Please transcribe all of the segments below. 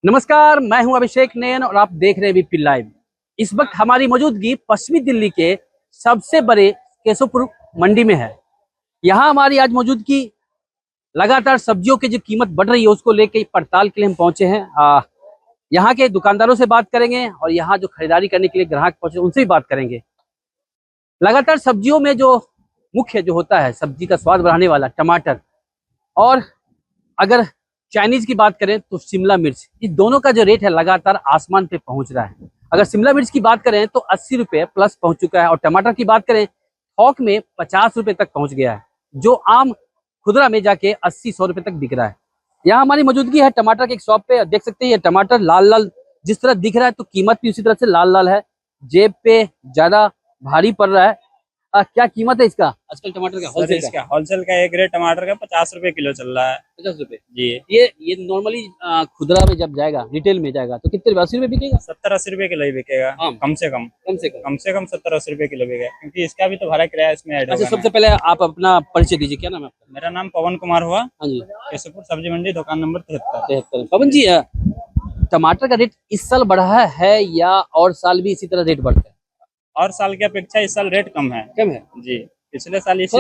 नमस्कार, मैं हूं अभिषेक नैन और आप देख रहे हैं बीपी लाइव। इस वक्त हमारी मौजूदगी पश्चिमी दिल्ली के सबसे बड़े केशवपुर मंडी में है। यहां हमारी आज मौजूदगी लगातार सब्जियों की जो कीमत बढ़ रही है उसको लेकर पड़ताल के लिए हम पहुंचे हैं। यहाँ के दुकानदारों से बात करेंगे और यहाँ जो खरीदारी करने के लिए ग्राहक पहुंचे उनसे भी बात करेंगे। लगातार सब्जियों में जो मुख्य जो होता है सब्जी का स्वाद बढ़ाने वाला टमाटर, और अगर चाइनीज की बात करें तो शिमला मिर्च, इस दोनों का जो रेट है लगातार आसमान पे पहुंच रहा है। अगर शिमला मिर्च की बात करें तो 80 रुपये प्लस पहुंच चुका है और टमाटर की बात करें थोक में 50 रुपये तक पहुंच गया है, जो आम खुदरा में जाके 80-100 रुपये तक बिक रहा है। यहाँ हमारी मौजूदगी है टमाटर के एक शॉप पे। देख सकते हैं ये टमाटर लाल लाल जिस तरह दिख रहा है तो कीमत भी उसी तरह से लाल लाल है। जेब पे ज्यादा भारी पड़ रहा है। क्या कीमत है इसका आजकल टमाटर का? होलसेल का एक रेट टमाटर का 50 रुपए किलो चल रहा है। 50 रुपए जी। ये नॉर्मली खुदरा में जब जाएगा, रिटेल में जाएगा तो कितने? 80 रुपए बिकेगा? 70-80 रुपए किलो ही बिकेगा। कम से कम 70-80 रुपए किलो बिकेगा, क्योंकि इसका भी तो भाड़ा किराया इसमें ऐड होगा। अच्छा, सबसे पहले आप अपना परिचय दीजिए, क्या नाम है आपका? मेरा नाम पवन कुमार हुआ। हाँ जी। केशवपुर सब्जी मंडी, दुकान नंबर 73। पवन जी, टमाटर का रेट इस साल बढ़ा है या और साल भी इसी तरह रेट बढ़ता है? और साल की अपेक्षा इस साल रेट कम है। जी। पिछले साल रेट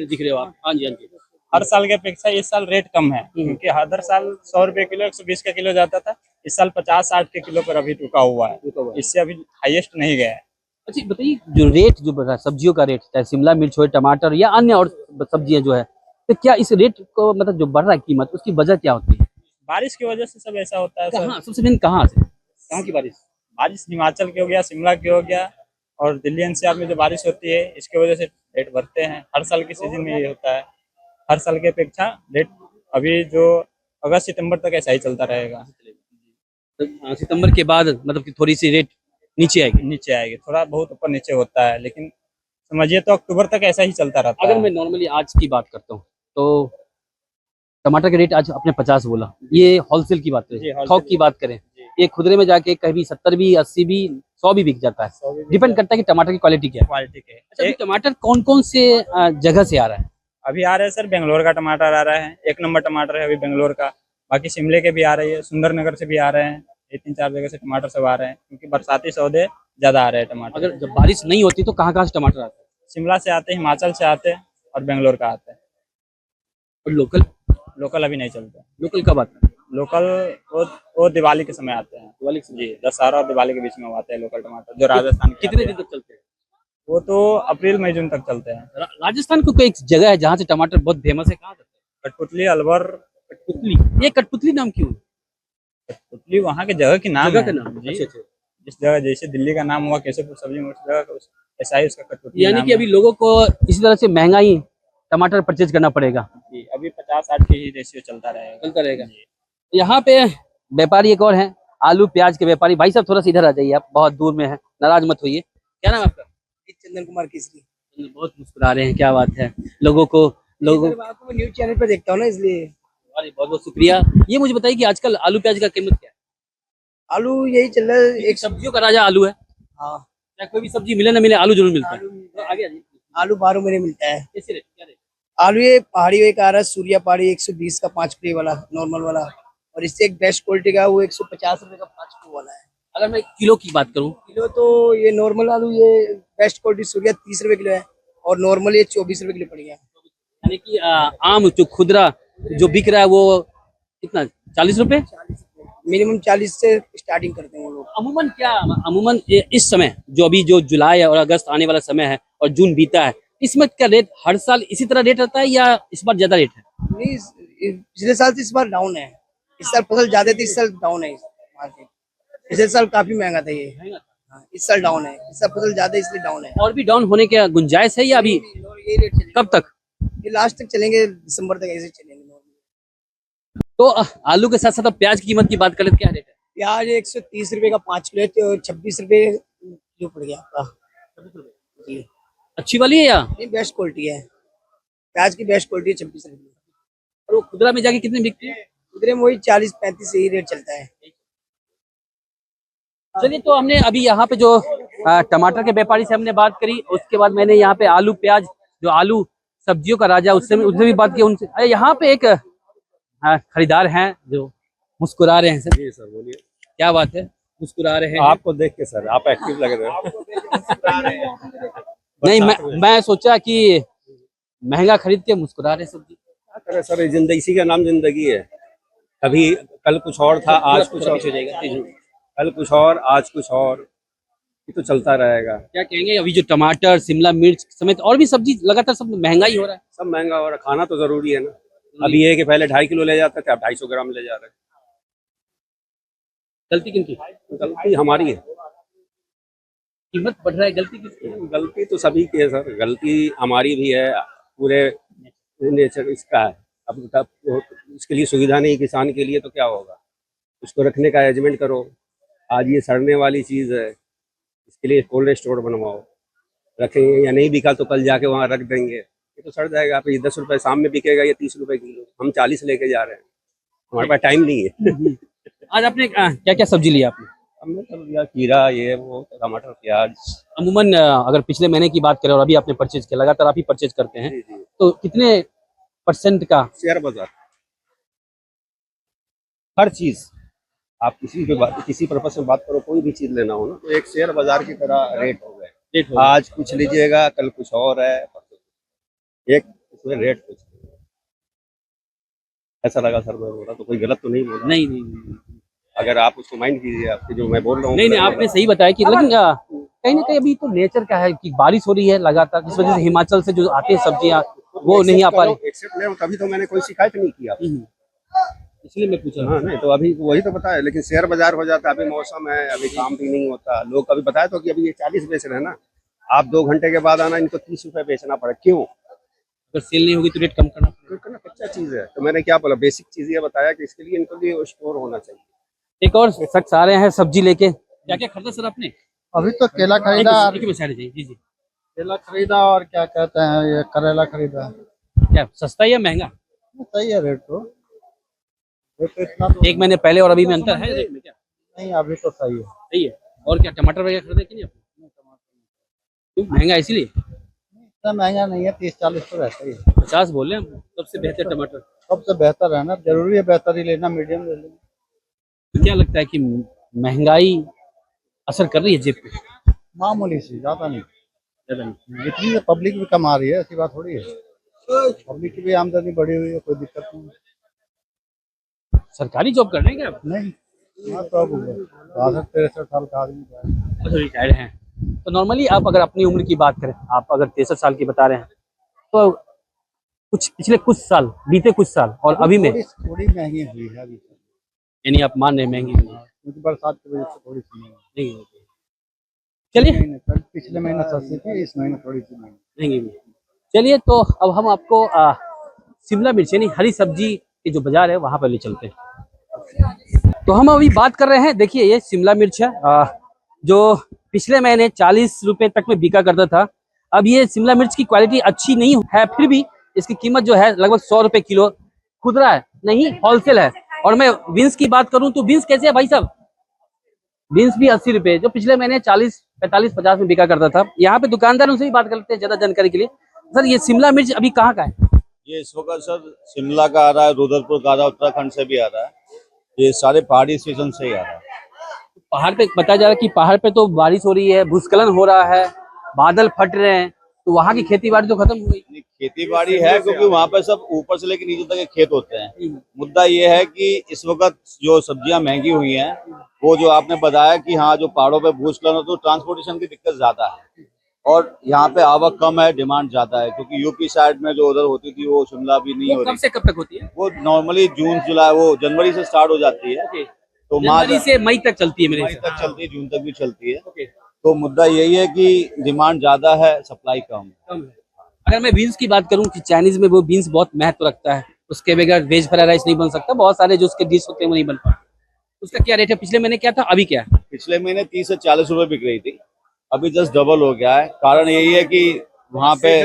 दिख रहे हो आप। हाँ जी, हाँ जी। हर साल की अपेक्षा इस साल रेट कम है, क्योंकि हर साल 100 रुपए किलो 120 का किलो जाता था। इस साल 50-60 के किलो पर अभी रुका हुआ है। इससे अभी हाईएस्ट नहीं गया है। अच्छा बताइए, जो रेट जो बढ़ रहा है सब्जियों का रेट, चाहे शिमला मिर्च हो, टमाटर या अन्य और सब्जियां जो है, तो क्या इस रेट को मतलब जो बढ़ रहा है कीमत, उसकी वजह क्या होती है? बारिश की वजह से सब ऐसा होता है। कहाँ सबसे मेन कहाँ से? कहाँ की बारिश? बारिश हिमाचल की हो गया, शिमला की हो गया, और दिल्ली एनसीआर में जो बारिश होती है इसकी वजह से रेट बढ़ते हैं। हर साल की सीजन में ये होता है। हर साल की अपेक्षा रेट अभी जो अगस्त सितंबर तक ऐसा ही चलता रहेगा। तो सितंबर के बाद मतलब कि थोड़ी सी रेट नीचे आएगी, थोड़ा बहुत ऊपर नीचे होता है, लेकिन समझिए तो अक्टूबर तक ऐसा ही चलता रहता है। अगर मैं नॉर्मली आज की बात करता हूँ तो टमाटर के रेट आज अपने 50 बोला, ये होलसेल की बात करें। थोक की बात करें, ये खुदरे में जाके कभी 70 भी, 80 भी, 100 भी बिक जाता है। डिपेंड करता है कि टमाटर की क्वालिटी क्या है। अच्छा, अभी टमाटर कौन कौन से जगह से आ रहा है? अभी आ रहे हैं सर, बेंगलोर का टमाटर आ रहा है। 1 नंबर टमाटर है अभी बेंगलोर का। बाकी शिमले के भी आ रही है, सुंदरनगर से भी आ रहे हैं। ये 3-4 जगह से टमाटर सब आ रहे हैं, क्योंकि बरसाती सौदे ज्यादा आ रहे हैं टमाटर। अगर जब बारिश नहीं होती तो कहाँ कहाँ से टमाटर आते हैं? शिमला से आते हैं, हिमाचल से आते हैं और बेंगलोर का आते हैं। और लोकल अभी नहीं चलते। लोकल कब आता है? लोकल वो दिवाली के समय आते हैं। दिवाली जी, दशहरा और दिवाली के बीच में आते हैं लोकल टमाटर, जो राजस्थान के। कितने दिन तक चलते हैं? वो तो अप्रैल मई जून तक चलते हैं। राजस्थान को कोई एक जगह है जहाँ से टमाटर बहुत फेमस है, कहाँ? कठपुतली, अलवर। कठपुतली, ये कठपुतली नाम क्यों? कठपुतली वहाँ के जगह की नाम जगह का है नाम? जी। अच्छा। इस जगह जैसे दिल्ली का नाम हुआ केशवपुर सब्जी मंडी, जगह का ऐसा ही उसका कठपुतली यानी कि अभी लोगों को इसी तरह से महंगाई टमाटर परचेज करना पड़ेगा जी। अभी 50-60 के ही रेशियो चलता रहेगा। यहाँ पे व्यापारी एक और हैं, आलू प्याज के व्यापारी। भाई साहब थोड़ा सा इधर आ जाइए, आप बहुत दूर में है, नाराज मत होइए। क्या नाम है आपका? चंदन कुमार केसरी। बहुत मुस्कुरा रहे हैं, क्या बात है। लोगों आपको न्यूज चैनल पे देखता हूँ ना, इसलिए। बहुत बहुत शुक्रिया। ये मुझे बताइए कि आजकल आलू प्याज का कीमत क्या है? आलू यही चल रहा है। एक सब्जियों का राजा आलू है। हाँ, चाहे कोई भी सब्जी मिले ना मिले, आलू जरूर मिलता है। तो आगे आ जाइए। आलू 12 महीने मिलता है। कैसे रेट, क्या रेट? आलू ये पहाड़ी एक आ रहा है, सूर्या पहाड़ी 120 का 5 ट्रे वाला नॉर्मल वाला, और इससे एक बेस्ट क्वालिटी का वो 150 रुपए का 5 ट्रे वाला है। अगर मैं किलो की बात करूँ? किलो तो ये नॉर्मल आलू ये बेस्ट क्वालिटी सूर्या 30 रुपए किलो है, और नॉर्मल ये 24 रुपए किलो पड़ गया। यानी कि आम जो खुदरा जो बिक रहा है वो कितना, 40 रुपए? मिनिमम 40 से स्टार्टिंग करते हैं वो लोग। अमूमन इस समय जो अभी जो जुलाई और अगस्त आने वाला समय है और जून बीता है, इसमें क्या रेट हर साल इसी तरह रेट रहता है या इस बार ज्यादा रेट है? नहीं, पिछले साल से इस बार डाउन है। इस साल फसल ज्यादा थी, इस साल डाउन है मार्केट। पिछले साल काफी महंगा था ये। हाँ, इस साल डाउन है। इस साल फसल ज्यादा इसलिए डाउन है। और भी डाउन होने की गुंजाइश है या अभी ये रेट चलेगा। कब तक? ये लास्ट तक चलेंगे, दिसंबर तक ऐसे चलेंगे। तो आलू के साथ साथ अब प्याज की कीमत की बात करें तो क्या रेट है? प्याज 130 रुपए का 5 किलो, तो 26 रुपए किलो पड़ गया आपका जी। अच्छी वाली है या? नहीं, बेस्ट क्वालिटी है। प्याज की बेस्ट क्वालिटी है, 26 रुपए। और वो खुदरा में जाके कितने बिकती है? खुदरे में वही 40-35 यही रेट चलता है। चलिए, तो हमने अभी यहाँ पे जो टमाटर के व्यापारी से हमने बात करी, उसके बाद मैंने यहाँ पे आलू प्याज जो आलू सब्जियों का राजा उससे भी बात की उनसे। यहाँ पे एक खरीदार हैं जो मुस्कुरा रहे हैं सर, जी सर बोलिए। क्या बात है, मुस्कुरा रहे हैं। आपको देख के सर आप एक्टिव लग रहे हो। नहीं, मैं सोचा कि महंगा खरीद के मुस्कुरा रहे हैं सब्जी। क्या करें सर, ये जिंदगी, इसी का नाम जिंदगी है। कभी कल कुछ और था, आज कुछ और हो जाएगा, कल कुछ और, आज कुछ और, ये तो चलता रहेगा। क्या कहेंगे, अभी जो टमाटर, शिमला मिर्च समेत और भी सब्जी लगातार सब महंगा ही हो रहा है। सब महंगा हो रहा है, खाना तो जरूरी है ना। अभी ये है कि पहले 2.5 किलो ले जाते थे, अब 250 ग्राम ले जा रहे हैं। गलती किनकी? गलती हमारी है। कीमत बढ़ रहा है, गलती किसकी? गलती तो सभी की है सर, गलती हमारी भी है, पूरे नेचर इसका है। अब इसके लिए सुविधा नहीं किसान के लिए, तो क्या होगा, उसको रखने का अरेंजमेंट करो। आज ये सड़ने वाली चीज़ है, इसके लिए कोल्ड स्टोर बनवाओ, रखेंगे या नहीं बिका तो कल जाके वहाँ रख देंगे, ये तो सड़ जाएगा। आप ये 10 रुपये शाम में बिकेगा, ये 30 रुपये किलो, हम 40 लेके जा रहे हैं, हमारे पास टाइम नहीं है। आज आपने क्या क्या सब्जी लिया आपने? हमने सब लिया, खीरा, ये वो, टमाटर, प्याज। अमूमन अगर पिछले महीने की बात करें और अभी आपने परचेज किया, लगातार आप ही परचेज करते हैं, जी जी। तो कितने % का? शेयर बाजार, हर चीज आप किसी पर्पज से बात करो, कोई भी चीज लेना हो ना, तो एक शेयर बाजार की तरह रेट हो गए। रेट होगा। आज कुछ लीजिएगा, कल कुछ और है, एक इसमें रेट कुछ ऐसा लगा सर, मैं बोला तो कोई गलत तो नहीं बोला? नहीं नहीं नहीं, अगर आप उसको माइंड कीजिए, आपके जो मैं बोल रहा हूँ। नहीं नहीं, आपने सही बताया कि लेकिन कहीं ना कहीं अभी तो नेचर का है कि बारिश हो रही है लगातार, इस वजह से हिमाचल से जो आते हैं सब्जियां वो नहीं आ पा रही। एक्सेप्ट ले, तभी तो मैंने कोई शिकायत नहीं किया, इसलिए मैं पूछा। हाँ नहीं तो अभी वही तो बताया। लेकिन शेयर बाजार हो जाता है, अभी मौसम है, अभी काम भी नहीं होता। लोग कभी बताया तो कि अभी ये 40 बेच रहे हैं ना, आप 2 घंटे के बाद आना, इनको 30 रुपए बेचना पड़ा, क्यों? अगर सेल नहीं होगी तो रेट कम करना पड़ेगा। करना कच्चा चीज है। तो मैंने क्या बोला, बेसिक चीज ये बताया कि इसके लिए इनको लिए स्टोर होना चाहिए। एक और शख्स आ रहे हैं सब्जी लेके, क्या क्या खरीदा सर आपने? अभी तो केला खरीदा और जी जी, केला खरीदा और क्या कहते हैं ये करेला खरीदा। क्या सस्ता या महंगा? सही है रेट तो इतना तो एक महीने पहले और अभी में अंतर है रेट में क्या? नहीं, अभी तो सही है। सही है। और क्या टमाटर वगैरह खरीदे कि नहीं आपने? क्यों महंगा इसीलिए? इतना महंगा नहीं है, 30-40 तो रहता ही है। 50 बोल रहे हैं, सबसे बेहतर टमाटर। सबसे बेहतर है ना, जरूरी है बेहतर ही लेना, मीडियम ले लेना। तो क्या लगता है कि महंगाई असर कर रही है जेब पे? मामूली सी, ज्यादा नहीं। ज्यादा नहीं। इतनी से पब्लिक भी कमा रही है, ऐसी बात थोड़ी है। पब्लिक की भी आमदनी बढ़ी हुई है, कोई दिक्कत नहीं। सरकारी जॉब कर रहे हैं क्या आप? नहीं, हाँ तो अब 62-63 साल का आदमी है। अच्छा, रिटायर्ड हैं। तो नॉर्मली आप अगर अपनी उम्र की बात करें, आप अगर 63 साल की बता रहे हैं, तो कुछ पिछले कुछ साल, बीते कुछ साल और अभी में थोड़ी महंगी हुई है अभी, यानी आप मान रहे हैं महंगी हुई है? क्योंकि बरसात की वजह से थोड़ी सी नहीं होती। चलिए, पिछले महीने सस्ती थी, इस महीने थोड़ी सी महंगी। महंगी हुई। चलिए, तो अब हम आपको शिमला मिर्च यानी हरी सब्जी के जो बाजार है वहां पर ले चलते हैं। तो हम अभी बात कर रहे हैं, देखिए ये शिमला मिर्च है जो पिछले महीने 40 रुपए तक में बिका करता था। अब ये शिमला मिर्च की क्वालिटी अच्छी नहीं है, फिर भी इसकी कीमत जो है लगभग 100 रुपए किलो खुदरा है, नहीं होलसेल है। और मैं बीन्स की बात करूं तो बीन्स कैसे है भाई साहब? बीन्स भी 80 रुपए, जो पिछले महीने 40, 45, 50 में बिका करता था। यहाँ पे दुकानदारों से भी बात कर लेते हैं ज्यादा जानकारी के लिए। सर, ये शिमला मिर्च अभी कहाँ का है? ये इस वक्त सर शिमला का आ रहा है, रुद्रपुर का आ रहा है, उत्तराखंड से भी आ रहा है, ये सारे पहाड़ी स्टेशन से ही आ रहा है। पहाड़ पे बताया जा रहा है कि पहाड़ पे तो बारिश हो रही है, भूस्खलन हो रहा है, बादल फट रहे हैं, तो वहाँ की खेती बाड़ी तो खत्म हो गई। खेती बाड़ी है क्योंकि वहाँ पे सब ऊपर से लेकर नीचे तक के खेत होते हैं। मुद्दा ये है कि इस वक्त जो सब्जियां महंगी हुई हैं, वो जो आपने बताया कि हाँ जो पहाड़ों पे भूस्खलन हो तो ट्रांसपोर्टेशन की दिक्कत ज्यादा है, और यहाँ पे आवक कम है, डिमांड ज्यादा है। क्योंकि यूपी साइड में जो उधर होती थी वो शिमला भी नहीं हो कब रही। से कब तक होती है? वो नॉर्मली जून जुलाई, वो जनवरी से स्टार्ट हो जाती है, तो जनवरी से मई तक चलती है, मेरे मई हिसाब तक चलती है, जून तक भी चलती है। से। तो मुद्दा यही है कि डिमांड ज्यादा है, सप्लाई कम है। कम है। अगर मैं बीन्स की बात करूं कि चाइनीज में वो बीन्स बहुत महत्व रखता है, उसके बगैर वेज फ्राइड राइस नहीं बन सकता, बहुत सारे जो उसके डिश होते हैं वो नहीं बन पाते। उसका क्या रेट है? पिछले महीने क्या था, अभी क्या है? पिछले महीने 30 से 40 रुपए बिक रही थी, अभी जस्ट डबल हो गया है। कारण यही है कि वहाँ पे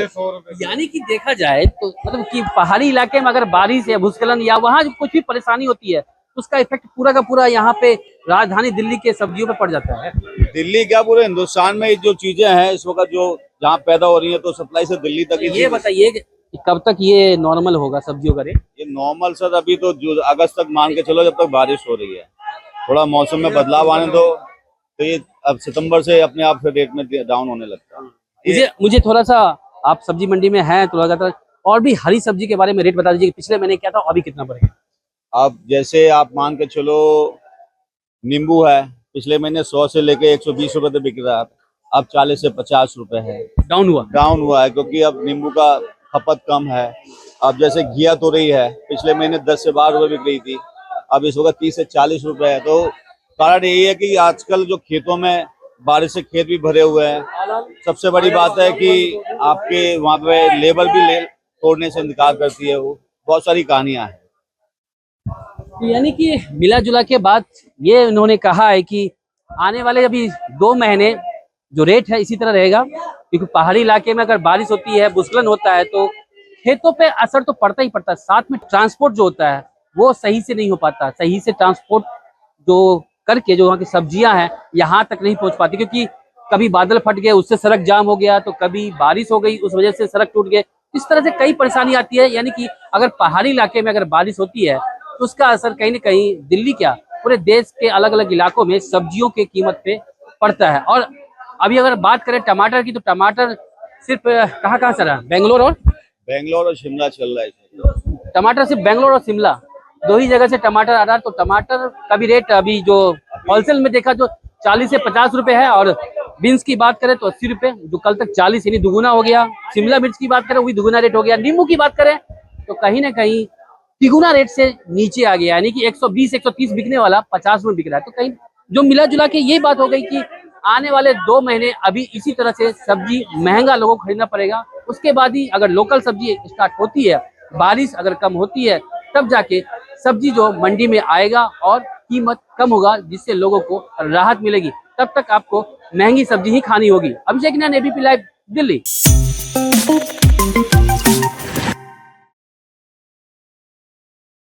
यानी कि देखा जाए तो मतलब कि पहाड़ी इलाके में अगर बारिश या भूस्खलन या वहाँ कुछ भी परेशानी होती है, उसका इफेक्ट पूरा का पूरा यहाँ पे राजधानी दिल्ली के सब्जियों पे पड़ जाता है। दिल्ली क्या पूरे हिंदुस्तान में जो चीजें हैं इस वक्त जो जहाँ पैदा हो रही है, तो सप्लाई से दिल्ली तक ये बताइए कि कब तक ये नॉर्मल होगा सब्जियों का रेट? ये नॉर्मल सर अभी तो अगस्त तक मान के चलो, जब तक बारिश हो रही है, थोड़ा मौसम में बदलाव आने दो तो ये अब सितंबर से अपने आप फिर रेट में डाउन होने लगता है। मुझे थोड़ा सा, आप सब्जी मंडी में हैं तो लगातार, और भी हरी सब्जी के बारे में रेट बता दीजिए कि पिछले महीने क्या था अभी कितना बढ़ गया। अब जैसे आप मान के चलो, नींबू है पिछले महीने 100 से लेके 120 रुपए तक बिक रहा था, अब 40 से 50 रुपए है। डाउन हुआ है क्योंकि अब नींबू का खपत कम है। अब जैसे घिया तोरई है, पिछले महीने 10 से 12 रुपए बिक रही थी, अब इस वक्त 30 से 40 रुपए है। तो कारण यही है कि आजकल जो खेतों में बारिश से खेत भी भरे हुए हैं। सबसे बड़ी बात है कि आपके वहाँ पे लेबर भी तोड़ने से इनकार करती है। वो बहुत सारी कहानियां हैं। यानी कि मिला जुला के बाद ये उन्होंने कहा है कि आने वाले अभी 2 महीने जो रेट है इसी तरह रहेगा, क्योंकि पहाड़ी इलाके में अगर बारिश होती है, भूस्खलन होता है तो खेतों पे असर तो पड़ता ही पड़ता है। साथ में ट्रांसपोर्ट जो होता है वो सही से नहीं हो पाता, सही से ट्रांसपोर्ट जो करके जो वहाँ की सब्जियां हैं यहाँ तक नहीं पहुँच पाती, क्योंकि कभी बादल फट गए उससे सड़क जाम हो गया, तो कभी बारिश हो गई उस वजह से सड़क टूट गए। इस तरह से कई परेशानी आती है। यानी कि अगर पहाड़ी इलाके में अगर बारिश होती है तो उसका असर कहीं ना कहीं दिल्ली क्या पूरे देश के अलग अलग इलाकों में सब्जियों के कीमत पे पड़ता है। और अभी अगर बात करें टमाटर की, तो टमाटर सिर्फ कहाँ से रहा, बेंगलोर और शिमला चल रहा है। टमाटर सिर्फ बेंगलोर और शिमला 2 ही जगह से टमाटर आ रहा है। तो टमाटर का भी रेट अभी जो होलसेल में देखा तो 40 से 50 रुपए है, और बीन्स की बात करें तो 80 रुपए, जो कल तक 40 यानी दुगुना हो गया। शिमला मिर्च की बात करें वही दुगुना रेट हो गया। नींबू की बात करें तो कहीं ना कहीं तिगुना रेट से नीचे आ गया, यानी कि 120-130 बिकने वाला 50 में बिक रहा है। तो कहीं जो मिला जुला के ये बात हो गई कि आने वाले 2 महीने अभी इसी तरह से सब्जी महंगा लोगों को खरीदना पड़ेगा। उसके बाद ही अगर लोकल सब्जी स्टार्ट होती है, बारिश अगर कम होती है, तब जाके सब्जी जो मंडी में आएगा और कीमत कम होगा, जिससे लोगों को राहत मिलेगी। तब तक आपको महंगी सब्जी ही खानी होगी। अभिषेक नैन, एबीपी लाइव, दिल्ली।